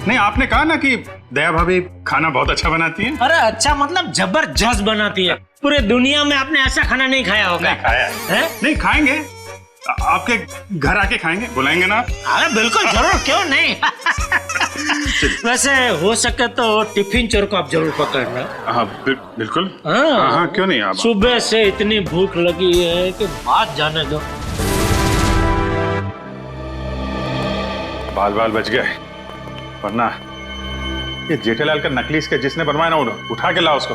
[SPEAKER 3] नहीं, आपने कहा ना कि दया भाभी खाना बहुत अच्छा बनाती है।
[SPEAKER 14] अरे अच्छा मतलब जबरदस्त बनाती है, पूरे दुनिया में आपने ऐसा खाना नहीं खाया होगा।
[SPEAKER 3] नहीं खाया है? नहीं खाएंगे, आपके घर आके खाएंगे, बुलाएंगे ना?
[SPEAKER 14] अरे बिल्कुल जरूर, क्यों नहीं। वैसे हो सके तो टिफिन चोर को आप जरूर पकड़ना।
[SPEAKER 3] हाँ बिल्कुल।
[SPEAKER 14] हाँ
[SPEAKER 3] क्यों नहीं। आप
[SPEAKER 14] सुबह से इतनी भूख लगी है कि बात जाने दो।
[SPEAKER 3] बाल बाल बच गए, वरना ये जेठालाल का नकली इसके जिसने बनवाया ना, उठा के लाओ उसको।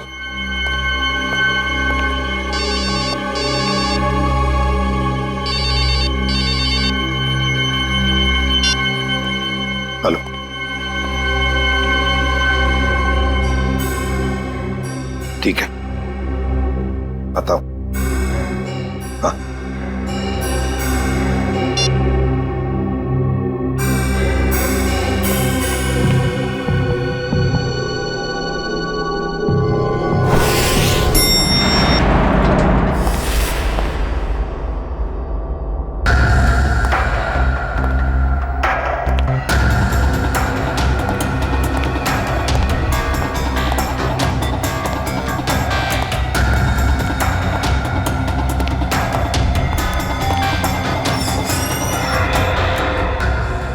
[SPEAKER 1] हेलो, ठीक है, बताओ। हाँ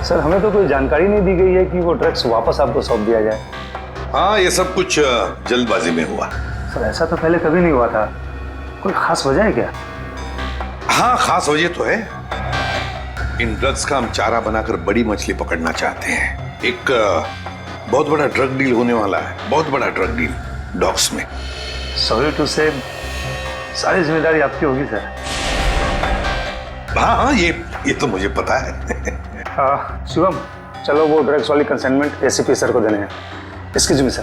[SPEAKER 18] सर, हमें तो कोई जानकारी नहीं दी गई है कि वो ड्रग्स वापस आपको सौंप दिया जाए।
[SPEAKER 1] हाँ, ये सब कुछ जल्दबाजी में हुआ।
[SPEAKER 18] सर ऐसा तो पहले कभी नहीं हुआ था, कोई खास वजह है क्या?
[SPEAKER 1] हाँ खास वजह तो है। इन ड्रग्स का हम चारा बनाकर बड़ी मछली पकड़ना चाहते हैं। एक बहुत बड़ा ड्रग डील होने वाला है, बहुत बड़ा ड्रग डील डॉग्स में।
[SPEAKER 18] सॉरी टू से, सारी जिम्मेदारी आपकी होगी सर।
[SPEAKER 1] हाँ हाँ, ये तो मुझे पता है।
[SPEAKER 18] शिवम, चलो वो ड्रग्स वाली कंसाइनमेंट एसीपी सर को देने हैं। Excuse me sir.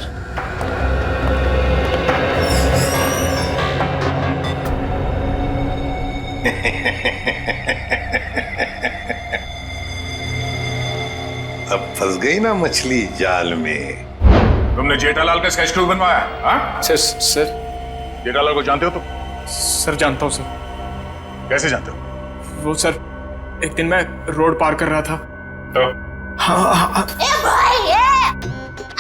[SPEAKER 1] अब फंस गई ना मछली जाल में।
[SPEAKER 7] तुमने जेठालाल का स्केच क्रू बनवाया? हाँ
[SPEAKER 8] सर
[SPEAKER 7] जेठालाल को जानते हो तुम?
[SPEAKER 8] सर जानता हूँ सर।
[SPEAKER 7] कैसे जानते हो?
[SPEAKER 8] वो सर, एक दिन मैं रोड पार कर रहा था
[SPEAKER 7] तो
[SPEAKER 8] हाँ।
[SPEAKER 5] ए भाई,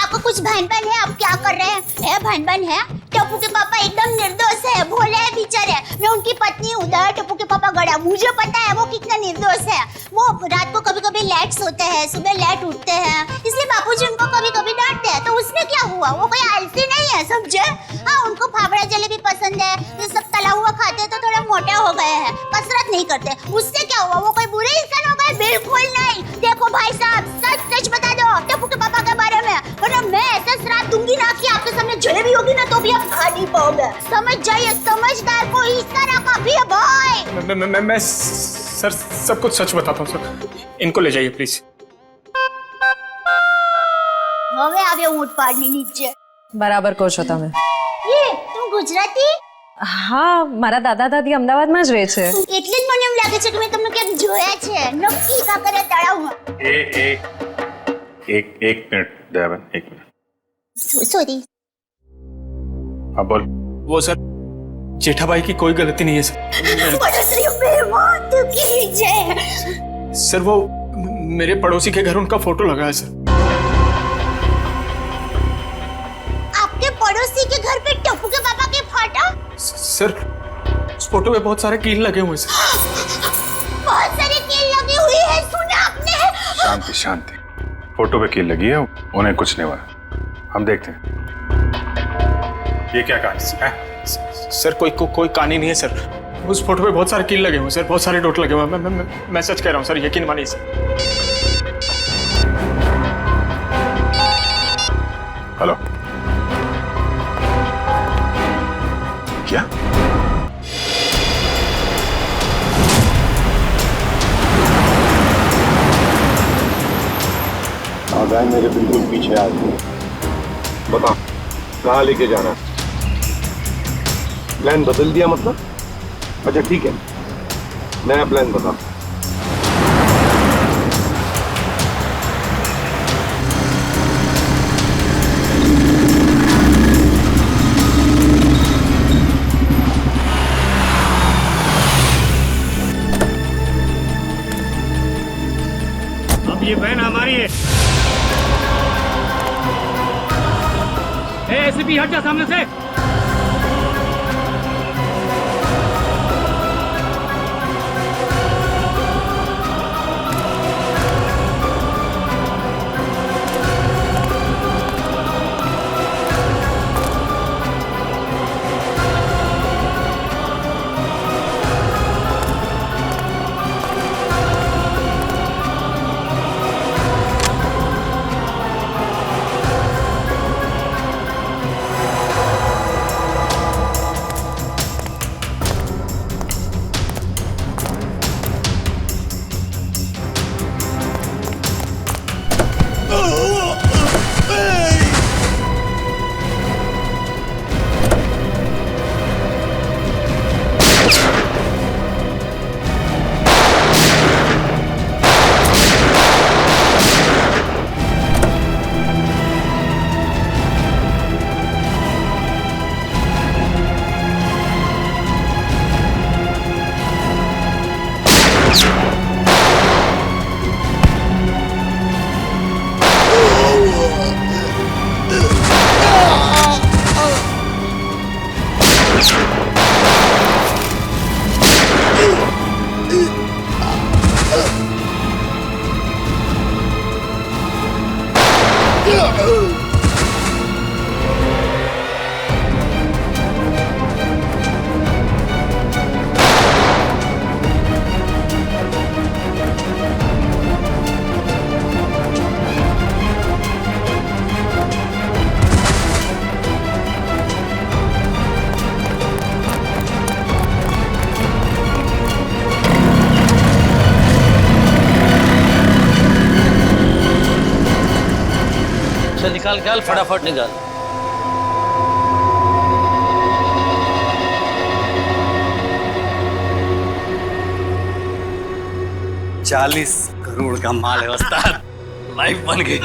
[SPEAKER 5] आपको कुछ भन-भन है? आप क्या कर रहे हैं? भन-भन है? टप्पू के पापा एकदम निर्दोष है, भोले है बेचारे। मैं उनकी पत्नी हूँ, टप्पू के पापा गड़ा। मुझे पता है वो कितना निर्दोष है। वो रात को कभी-कभी लेट सोते हैं, सुबह लेट उठते हैं, इसलिए बापूजी उनको कभी-कभी डांटते हैं। तो उसमें क्या हुआ? वो कोई आलसी नहीं है, समझे? हाँ, उनको फाफड़ा जलेबी पसंद है, ये सब तला हुआ खाते तो थोड़ा मोटे हो गए हैं, कसरत नहीं करते। उससे क्या हुआ? वो कोई बुरे इंसान हो गए? बिल्कुल नहीं। देखो भाई साहब, सच बता दो टप्पू के पापा के बारे में, वरना मैं ऐसा श्राप दूंगी ना कि आपके सामने जलेबी होगी ना तो भी आप खा नहीं पाओगे। समझ जाइए, समझदार को इस तरह का भी है भाई।
[SPEAKER 8] मैं सर सब कुछ सच बताता हूँ सर। इनको ले जाइए प्लीज।
[SPEAKER 5] હવે આવ્યો ઊંટ પાડની નીચે।
[SPEAKER 6] बराबर कोच होता मैं।
[SPEAKER 5] કે તું ગુજરાતી?
[SPEAKER 6] હા, મારા દાદા દાદી અમદાવાદમાં જ રહે છે.
[SPEAKER 5] એટલે જ મને એમ લાગે છે કે મેં તમને ક્યાંક જોયા છે. નક્કી કાંકરિયા તળાવમાં.
[SPEAKER 3] एक मिनट दयाबेन, एक मिनट.
[SPEAKER 5] सॉरी.
[SPEAKER 3] हाँ बोल.
[SPEAKER 8] वो सर जेठा भाई की कोई गलती नहीं है सर.
[SPEAKER 5] पड़ोसियों पे मौत की जय.
[SPEAKER 8] सर वो मेरे पड़ोसी के घर उनका फोटो लगा है सर.
[SPEAKER 5] आपके पड़ोसी के घर पे टप्पू के पापा के फोटो?
[SPEAKER 8] सर उस फोटो में बहुत सारे कील लगे हुए हैं सर.
[SPEAKER 5] बहुत सारे कील लगे हुए हैं, सुना आपने?
[SPEAKER 3] शांति शांति. फोटो पे कील लगी है, उन्हें कुछ नहीं हुआ. हम देखते हैं. ये क्या कहानी है?
[SPEAKER 8] सर कोई कहानी नहीं है सर. उस फोटो पे बहुत सारे कील लगे हुए हैं सर, बहुत सारे डॉट लगे हुए हैं. मैं सच कह रहा हूँ सर, यकीन मानिए सर.
[SPEAKER 3] हेलो. क्या?
[SPEAKER 1] आगाह मेरे बिल्कुल पीछे आ गए. बता कहाँ लेके जाना? प्लान बदल दिया मतलब? अच्छा ठीक है, नया प्लान बता.
[SPEAKER 2] अब ये बहन हमारी है. एसीपी हट जा सामने से.
[SPEAKER 14] निकाल फटाफट निकाल.
[SPEAKER 4] $40 करोड़ का माल है उस्ताद. लाइफ बन गई.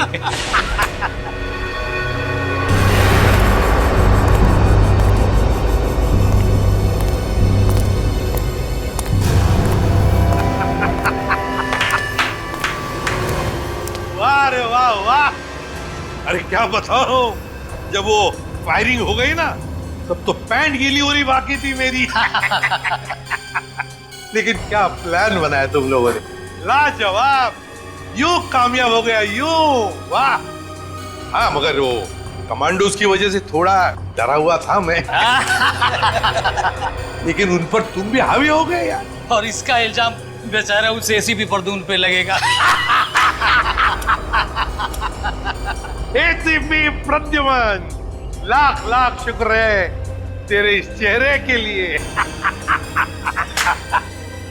[SPEAKER 1] वाह रे वाह वाह. अरे क्या बताओ, जब वो फायरिंग हो गई ना तब तो पैंट गीली होनी बाकी थी मेरी. लेकिन क्या प्लान बनाया तुम लोगों ने, लाजवाब. यूं कामयाब हो गया यूं. वाह. हाँ मगर वो कमांडोज की वजह से थोड़ा डरा हुआ था मैं. लेकिन उन पर तुम भी हावी हो गए यार.
[SPEAKER 14] और इसका इल्जाम बेचारा उस एसीपी परदून पे लगेगा.
[SPEAKER 1] एसीपी प्रद्युमन, लाख लाख शुक्र है तेरे इस चेहरे के लिए.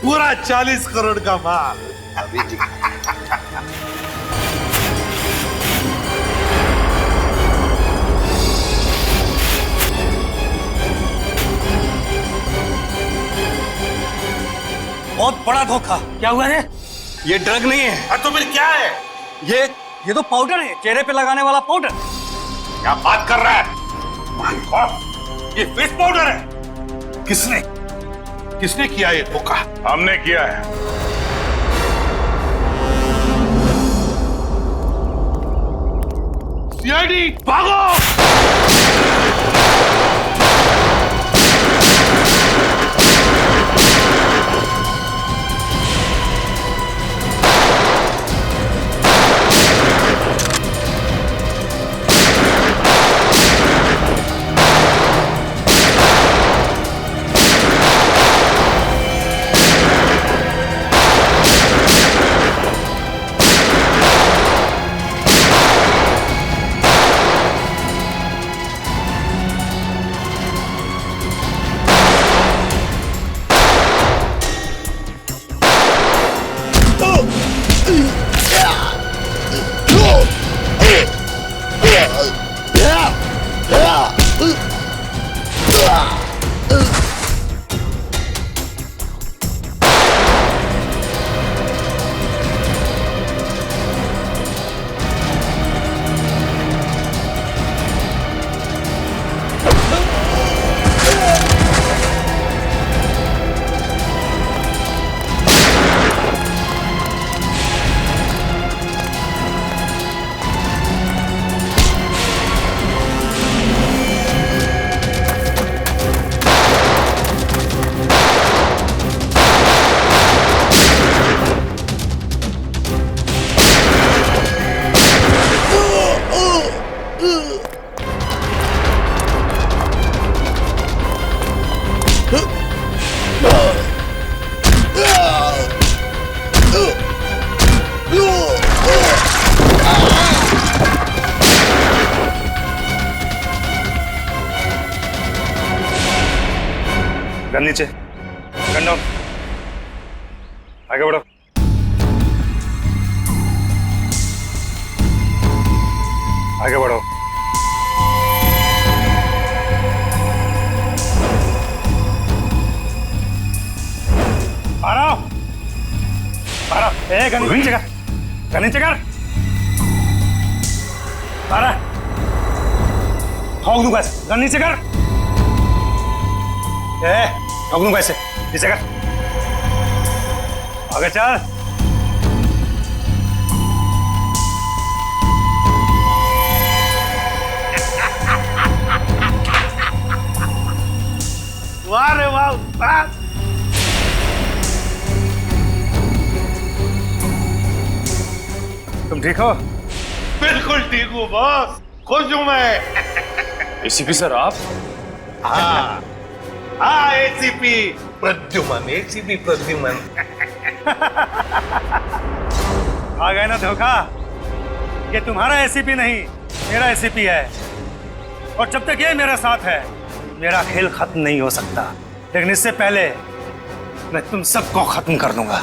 [SPEAKER 1] पूरा 40 करोड़ का माल. अभी
[SPEAKER 18] बड़ा धोखा। क्या हुआ है?
[SPEAKER 8] ये ड्रग नहीं है।
[SPEAKER 18] तो फिर क्या है? ये तो पाउडर है, चेहरे पे लगाने वाला पाउडर।
[SPEAKER 1] क्या बात कर रहा है? माय गॉड, ये फेस पाउडर है। किसने किया ये धोखा?
[SPEAKER 7] हमने किया है।
[SPEAKER 1] सीआईडी भागो!
[SPEAKER 18] गन नीचे, गन डाउन, आगे बढ़ो। आगे बढ़ो। गन नीचे कर, गन नीचे कर। ठोक दूंगा ऐसे, गन नीचे कर। ठोक दूंगा ऐसे, नीचे कर। आगे चल।
[SPEAKER 1] वाह रे वाह।
[SPEAKER 18] तुम ठीक हो?
[SPEAKER 1] बिल्कुल ठीक हूँ बॉस, खुश हूँ मैं।
[SPEAKER 11] एसीपी सर आप?
[SPEAKER 1] हाँ एसीपी प्रद्युमन, एसीपी प्रद्युमन।
[SPEAKER 18] आ गए ना धोखा। ये तुम्हारा एसीपी नहीं, मेरा एसीपी है। और जब तक ये मेरे साथ है, मेरा खेल खत्म नहीं हो सकता। लेकिन इससे पहले मैं तुम सबको खत्म कर दूंगा।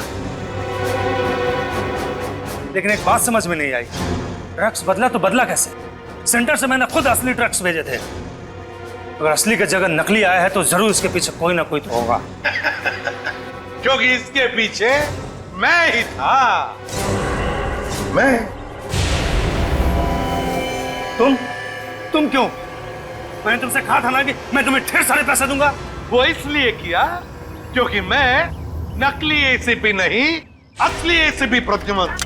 [SPEAKER 18] लेकिन एक बात समझ में नहीं आई, ड्रग्स बदला तो बदला कैसे? सेंटर से मैंने खुद असली ड्रग्स भेजे थे। अगर असली की जगह नकली आया है तो जरूर इसके पीछे कोई ना कोई तो होगा।
[SPEAKER 1] क्योंकि इसके पीछे मैं ही था। मैं?
[SPEAKER 18] तुम क्यों? मैंने तुमसे कहा था ना कि मैं तुम्हें ढेर सारे पैसे दूंगा।
[SPEAKER 1] वो इसलिए किया क्योंकि मैं नकली एसीपी नहीं, असली एसीपी प्रद्युमन।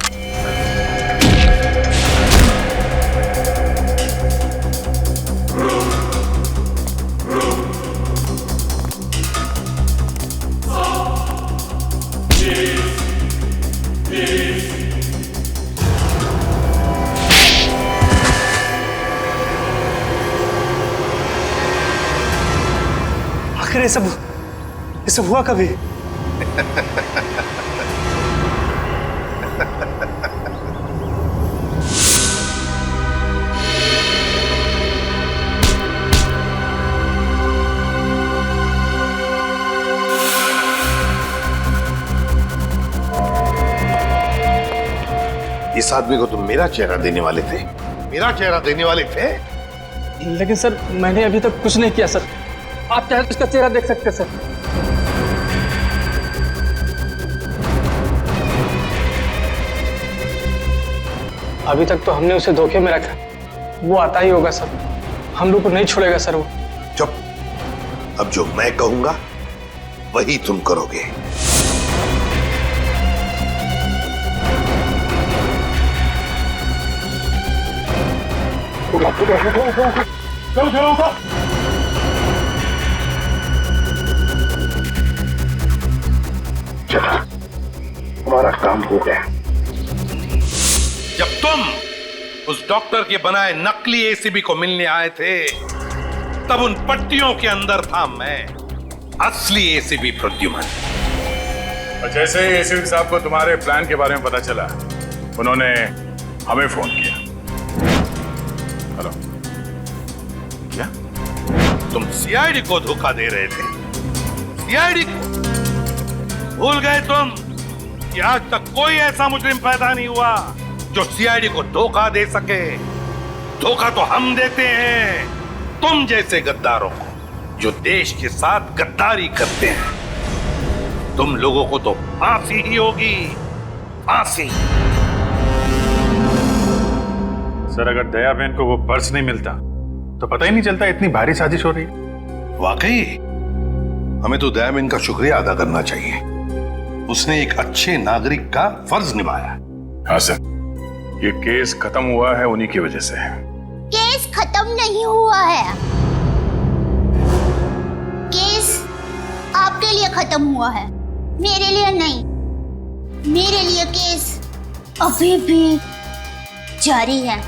[SPEAKER 18] आखिर ये सब हुआ कभी?
[SPEAKER 1] इस आदमी को तुम मेरा चेहरा देने वाले थे? मेरा चेहरा देने वाले थे?
[SPEAKER 18] लेकिन सर मैंने अभी तक कुछ नहीं किया सर। आप चाहे तो इसका चेहरा देख सकते सर।
[SPEAKER 19] अभी तक तो हमने उसे धोखे में रखा, वो आता ही होगा सर, हम लोग को नहीं छोड़ेगा सर वो।
[SPEAKER 1] चुप, अब जो मैं कहूंगा वही तुम करोगे। चलो, हमारा काम हो गया। जब तुम उस डॉक्टर के बनाए नकली एसीबी को मिलने आए थे, तब उन पट्टियों के अंदर था मैं, असली एसीबी प्रद्युमन।
[SPEAKER 7] और जैसे ही एसीपी साहब को तुम्हारे प्लान के बारे में पता चला, उन्होंने हमें फोन किया। हेलो, क्या
[SPEAKER 1] तुम सीआईडी को धोखा दे रहे थे? सीआईडी को भूल गए तुम कि आज तक कोई ऐसा मुजरिम पैदा नहीं हुआ जो सीआईडी को धोखा दे सके। धोखा तो हम देते हैं तुम जैसे गद्दारों को, जो देश के साथ गद्दारी करते हैं। तुम लोगों को तो फांसी ही होगी, फांसी।
[SPEAKER 3] सर, अगर दया बहन को वो पर्स नहीं मिलता तो पता ही नहीं चलता इतनी भारी साजिश हो रही है।
[SPEAKER 1] वाकई हमें तो दया बहन का शुक्रिया अदा करना चाहिए, उसने एक अच्छे नागरिक का फर्ज निभाया।
[SPEAKER 7] हाँ सर, ये केस खत्म हुआ है उन्हीं की वजह से।
[SPEAKER 5] केस खत्म नहीं हुआ है, केस आपके लिए खत्म हुआ है, मेरे लिए नहीं। मेरे लिए केस अभी भी जारी है।